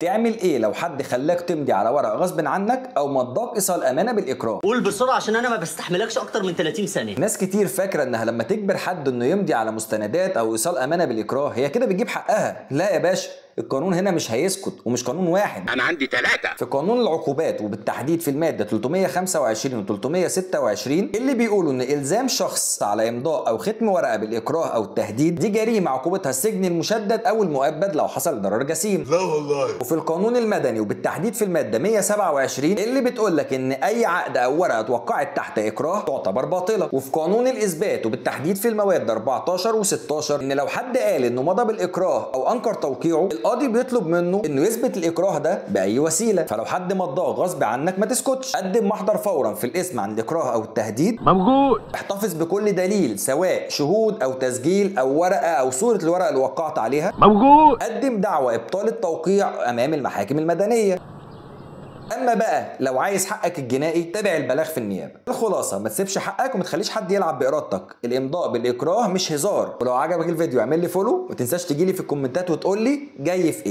تعمل ايه لو حد خلاك تمضي على ورقه غصب عنك او مضاك ايصال امانه بالاكراه؟ قول بسرعه عشان انا ما بستحملكش اكتر من 30 ثانيه. ناس كتير فاكره انها لما تجبر حد انه يمضي على مستندات او ايصال امانه بالاكراه هي كده بتجيب حقها. لا يا باشا، القانون هنا مش هيسكت، ومش قانون واحد، انا عندي 3. في قانون العقوبات وبالتحديد في الماده 325 و 326 اللي بيقولوا ان الزام شخص على امضاء او ختم ورقه بالاكراه او التهديد دي جريمه عقوبتها السجن المشدد او المؤبد لو حصل ضرر جسيم. لا والله. وفي القانون المدني وبالتحديد في الماده 127 اللي بتقول لك ان اي عقد او ورقه اتوقعت تحت اكراه تعتبر باطله. وفي قانون الاثبات وبالتحديد في المواد 14 و16 ان لو حد قال انه مضى بالاكراه او انكر توقيعه القاضي بيطلب منه انه يثبت الاكراه ده باي وسيله. فلو حد مضاه غصب عنك ما تسكتش، قدم محضر فورا في الاسم عن الاكراه او التهديد موجود. احتفظ بكل دليل سواء شهود او تسجيل او ورقه او صوره الورقه اللي وقعت عليها. موجود. قدم دعوى ابطال التوقيع امام المحاكم المدنيه. اما بقى لو عايز حقك الجنائي تابع البلاغ في النيابه. الخلاصه ما تسيبش حقك وما تخليش حد يلعب بارادتك، الامضاء بالاكراه مش هزار. ولو عجبك الفيديو اعمل لي فولو، وما تنساش تجيلي في الكومنتات وتقول لي جاي في ايه.